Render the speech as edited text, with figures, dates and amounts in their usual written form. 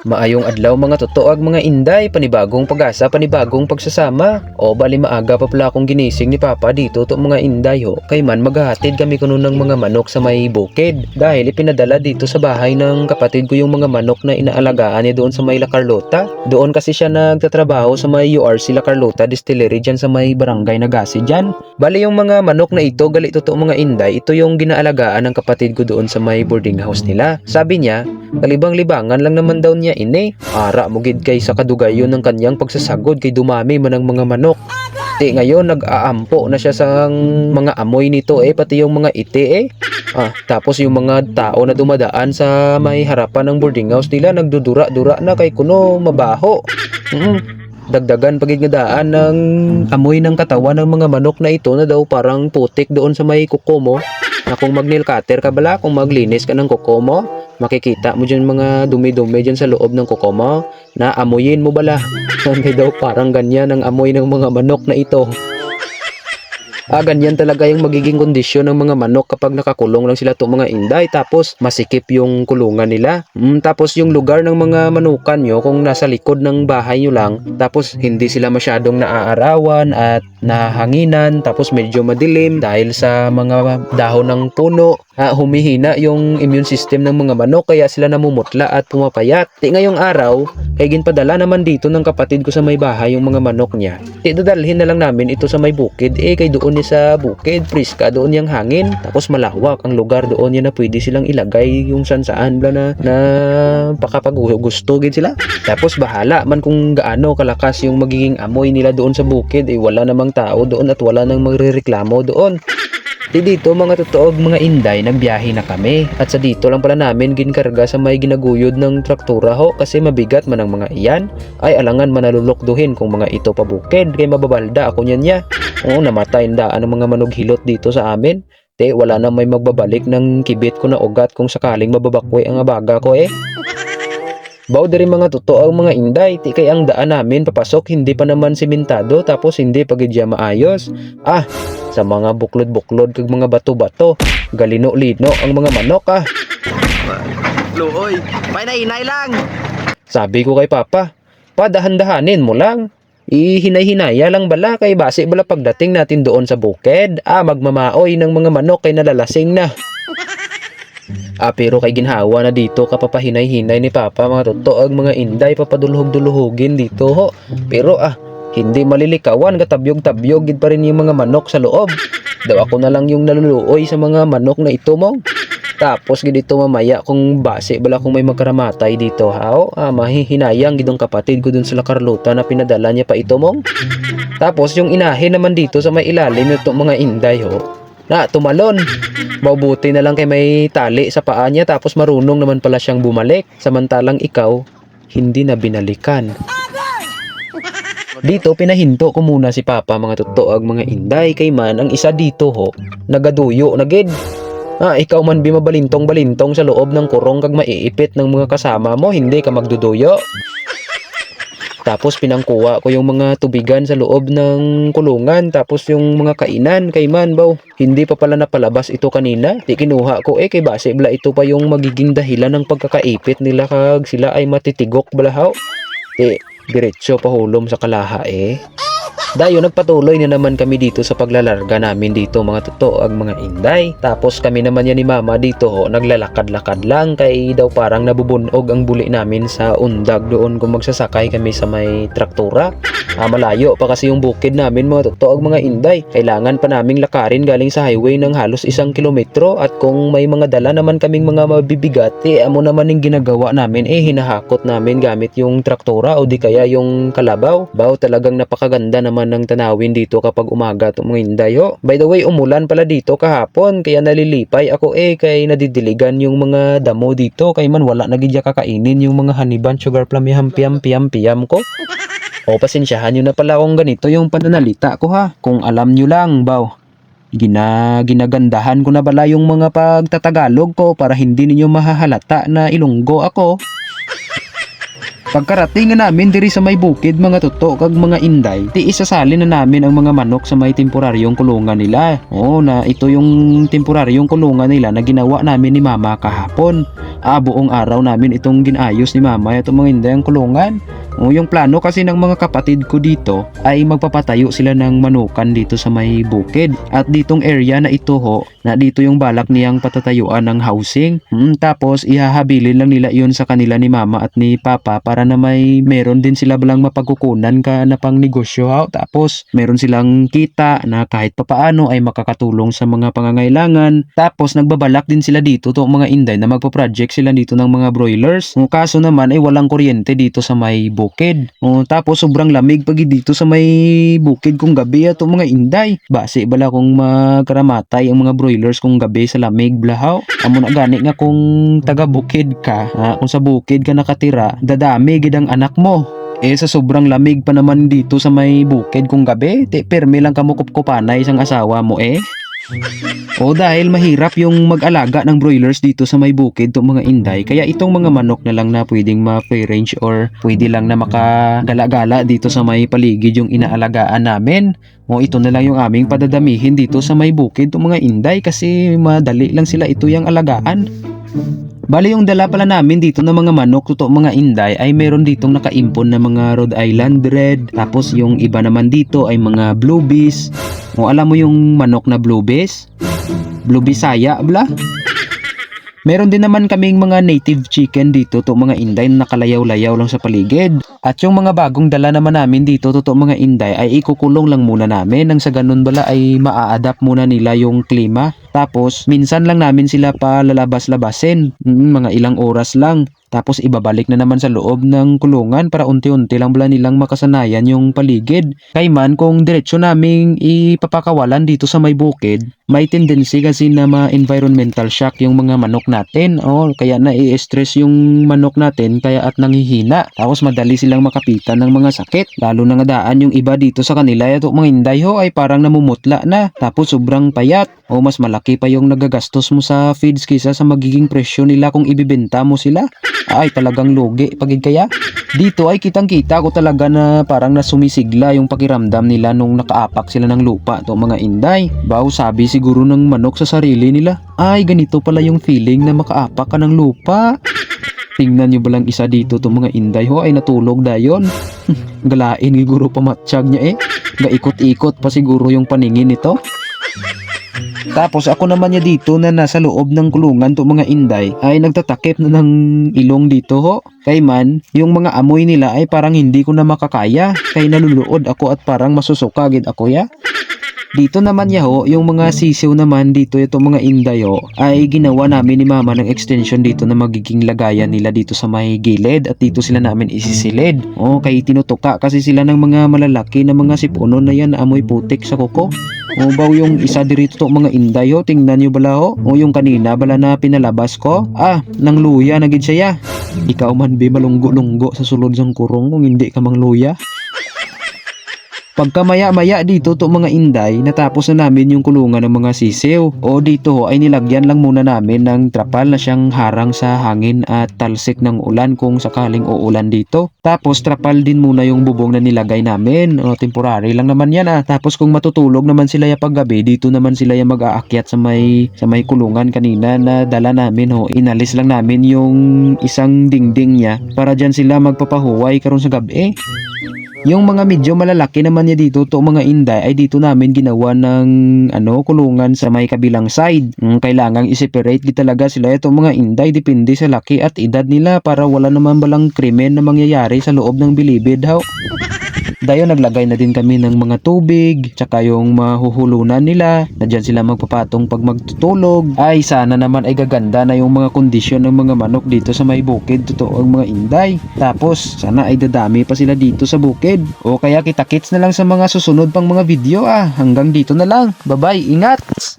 Maayong adlaw mga totoag mga inday, panibagong pag-asa, panibagong pagsasama. O bali maaga pa pala akong ginising ni Papa dito to mga inday ho. Kay man maghahatid kami kuno ng mga manok sa may bukid. Dahil ipinadala dito sa bahay ng kapatid ko yung mga manok na inaalagaan niya doon sa may La Carlota. Doon kasi siya nagtatrabaho sa may URC La Carlota Distillery dyan sa may barangay Nagasi dyan. Bali yung mga manok na ito, gali totoo mga inday, ito yung ginaalagaan ng kapatid ko doon sa may boarding house nila. Sabi niya, kalibang-libangan lang naman daw niya ini. Ara mo gid kay sa kadugayon ng kanyang pagsasagod kay dumami man ang mga manok. Ti ngayon nag-aampo na siya sa mga amoy nito pati yung mga iti tapos yung mga tao na dumadaan sa may harapan ng boarding house nila nagdudura-dura na kay kuno mabaho. Dagdagan pagid nga daan ng amoy ng katawan ng mga manok na ito na daw parang putik doon sa may kuko mo. Na kung mag-nail cutter ka bala, kung maglinis ka ng kuko mo, makikita mo dyan mga dumi-dumi dyan sa loob ng kuko mo, na amuyin mo bala. Hindi daw parang ganyan ang amoy ng mga manok na ito. Ganyan talaga yung magiging kondisyon ng mga manok kapag nakakulong lang sila itong mga inday tapos masikip yung kulungan nila. Tapos yung lugar ng mga manukan nyo kung nasa likod ng bahay nyo lang tapos hindi sila masyadong naaarawan at nahanginan tapos medyo madilim dahil sa mga dahon ng puno. Humihina yung immune system ng mga manok kaya sila namumutla at pumapayat. Ngayong araw, kay ginpadala naman dito ng kapatid ko sa may bahay yung mga manok niya. Dadalhin na lang namin ito sa may bukid kay doon niya sa bukid, friska doon yung hangin. Tapos malawak ang lugar doon niya na pwede silang ilagay yung saan bla na pakapag-gusto gid sila. Tapos bahala man kung gaano kalakas yung magiging amoy nila doon sa bukid wala namang tao doon at wala nang magrereklamo doon. Dito mga totoog mga inday, nagbiyahe na kami at sa dito lang pala namin ginkarga sa may ginaguyod ng traktura ho kasi mabigat man ang mga iyan ay alangan manalulokduhin kung mga ito pabukid kay mababalda ako niya. Namatay daan ang mga manughilot dito sa amin. Wala na may magbabalik ng kibit ko na ugat kung sakaling mababakwe ang abaga ko Baw diri mga totoo ang mga inday, kay ang daan namin papasok hindi pa naman simentado tapos hindi pa gid maayos. Sa mga buklod-buklod kag mga bato-bato, galino-lino ang mga manok Luoy, pahinay-hinay lang. Sabi ko kay Papa, padahan-dahanin mo lang. Ihinay-hinaya lang bala kay base bala pagdating natin doon sa bukid. Magmamaoy ng mga manok kay nalalasing na. Pero kay ginhawa na dito kapapahinay-hinay ni Papa mga totoo ang mga inday papaduluhog-duluhogin dito ho. Pero hindi malilikawan katabyog-tabyog gid pa rin yung mga manok sa loob. Daw ako na lang yung naluluoy sa mga manok na ito mong. Tapos gid ito mamaya kung base bala kung may magkaramatay dito mahihinayang gidong kapatid ko dun sa La Carlota na pinadala niya pa ito mong. Tapos yung inahin naman dito sa may ilalim nitong mga inday na tumalon. Mabuti na lang kay may tali sa paa niya tapos marunong naman pala siyang bumalik. Samantalang ikaw, hindi na binalikan. Dito pinahinto ko muna si Papa mga totoag mga inday kay man ang isa dito nagaduyo na gid. Ikaw man mabalintong-balintong sa loob ng kurong kag maiipit ng mga kasama mo, hindi ka magduduyo. Tapos pinangkuha ko yung mga tubigan sa loob ng kulungan tapos yung mga kainan kay man baw hindi pa pala napalabas ito kanina. Kinuha ko kay base bala ito pa yung magiging dahilan ng pagkakaipit nila kag sila ay matitigok balahaw. Diretso pahulom sa kalaha Dayo nagpatuloy na naman kami dito sa paglalarga namin dito mga totoo ang mga inday. Tapos kami naman yan ni Mama dito naglalakad-lakad lang kay daw parang nabubunog ang buli namin sa undag doon kung magsasakay kami sa may traktura. Malayo pa kasi yung bukid namin mga totoo ang mga inday. Kailangan pa naming lakarin galing sa highway ng halos 1 kilometro at kung may mga dala naman kaming mga mabibigat amo naman yung ginagawa namin hinahakot namin gamit yung traktura o di kaya yung kalabaw. Baw talagang napakaganda naman ng tanawin dito kapag umaga itong mga inday By the way, umulan pala dito kahapon kaya nalilipay ako kay nadidiligan yung mga damo dito kay man wala nagidya kakainin yung mga haniban sugar plum piyam ko. Pasensyahan nyo na pala kung ganito yung pananalita ko kung alam nyo lang baw. Ginagandahan ko na bala yung mga pagtatagalog ko para hindi ninyo mahahalata na Ilonggo ako. Pagkarating nga namin diri sa may bukid mga tuto kag mga inday, ti isasalin na namin ang mga manok sa may temporaryong kulungan nila. Oo, na ito yung temporaryong kulungan nila na ginawa namin ni mama kahapon. Buong araw namin itong ginayos ni mama itong mga inday ang kulungan. Yung plano kasi ng mga kapatid ko dito ay magpapatayo sila ng manukan dito sa may bukid. At ditong area na ito ho, na dito yung balak niyang patatayuan ng housing. Tapos ihahabilin lang nila yun sa kanila ni mama at ni papa para na meron din sila balang mapagkukunan ka na pang negosyo ha. Tapos meron silang kita na kahit papaano ay makakatulong sa mga pangangailangan. Tapos nagbabalak din sila dito to mga inday na magpa-project sila dito ng mga broilers. Kaso naman ay walang kuryente dito sa may bukid. Tapos sobrang lamig pag dito sa may bukid kung gabi ato mga inday. Base bala kung magkaramatay ang mga broilers kung gabi sa lamig blahaw. Amo na gani nga kung taga bukid ka, kung sa bukid ka nakatira, dadami gid ang anak mo. Sa sobrang lamig pa naman dito sa may bukid kung gabi, permi lang kamo kupkupanay sang asawa mo dahil mahirap yung mag-alaga ng broilers dito sa may bukid to mga inday, kaya itong mga manok na lang na pwedeng ma-free range or pwede lang na makagala-gala dito sa may paligid yung inaalagaan namin. Ito na lang yung aming padadamihin dito sa may bukid to mga inday kasi madali lang sila ito yung alagaan. Bali yung dala pala namin dito ng mga manok totoo mga inday ay meron ditong nakaimpon na mga Rhode Island Red, tapos yung iba naman dito ay mga Bluebies. Alam mo yung manok na Bluebies? Blue Bisaya bla? Meron din naman kaming mga native chicken dito to mga inday na nakalayaw-layaw lang sa paligid. At yung mga bagong dala naman namin dito to mga inday ay ikukulong lang muna namin nang sa ganun bala ay maa-adapt muna nila yung klima. Tapos minsan lang namin sila pa lalabas-labasin, mga ilang oras lang. Tapos ibabalik na naman sa loob ng kulungan para unti-unti lang bala nilang makasanayan yung paligid. Kay man kung diretsyo naming ipapakawalan dito sa may bukid, may tendency kasi na ma-environmental shock yung mga manok natin. Kaya na i-stress yung manok natin kaya at nanghihina. Tapos madali silang makapitan ng mga sakit. Lalo na nga daan yung iba dito sa kanila ito mga inday ay parang namumutla na. Tapos sobrang payat. Mas malaki pa yung nagagastos mo sa feeds kaysa sa magiging presyo nila kung ibibenta mo sila. Ay talagang lugi pagid kaya. Dito ay kitang-kita ko talaga na parang nasumisigla yung pakiramdam nila nung nakaapak sila ng lupa to mga inday. Sabi siguro ng manok sa sarili nila, ay ganito pala yung feeling na makaapak ka ng lupa. Tingnan nyo balang isa dito to mga inday ay natulog dayon. Galain siguro pamatsyag niya Gaikot-ikot pa siguro yung paningin nito. Tapos ako naman niya dito na nasa loob ng kulungan to mga inday ay nagtatakip na ng ilong dito Kay man, yung mga amoy nila ay parang hindi ko na makakaya. Kay naluluod ako at parang masusukagid ako Dito naman yung mga sisiw naman dito itong mga inday ay ginawa namin ni mama ng extension dito na magiging lagayan nila dito sa may gilid at dito sila namin isisilid. Kay tinutuka kasi sila ng mga malalaki na mga sipunon na yan na amoy putik sa kuko. Yung isa dirito to mga inday tingnan nyo bala yung kanina bala na pinalabas ko. Nang luya na gid siya. Ikaw man be malunggo-lunggo sa sulod sang kurong kung hindi ka mang luya. Pagka maya-maya dito to mga inday, natapos na namin yung kulungan ng mga sisiw. Dito ay nilagyan lang muna namin ng trapal na siyang harang sa hangin at talsik ng ulan kung sakaling uulan dito. Tapos trapal din muna yung bubong na nilagay namin. Temporary lang naman yan Tapos kung matutulog naman sila paggabi, dito naman sila mag-aakyat sa may kulungan kanina na dala namin Inalis lang namin yung isang dingding niya para dyan sila magpapahuway karon sa gabi. Yung mga medyo malalaki naman niya dito to mga inday ay dito namin ginawa ng kulungan sa may kabilang side. Kailangang i-separate talaga sila itong mga inday depende sa laki at edad nila para wala naman balang krimen na mangyayari sa loob ng bilibid Dayon naglagay na din kami ng mga tubig tsaka yung mahuhulunan nila na dyan sila magpapatong pag magtutulog. Ay sana naman ay gaganda na yung mga kondisyon ng mga manok dito sa may bukid totoo ang mga inday. Tapos sana ay dadami pa sila dito sa bukid. Kaya kita-kits na lang sa mga susunod pang mga video Hanggang dito na lang. Bye bye, ingat!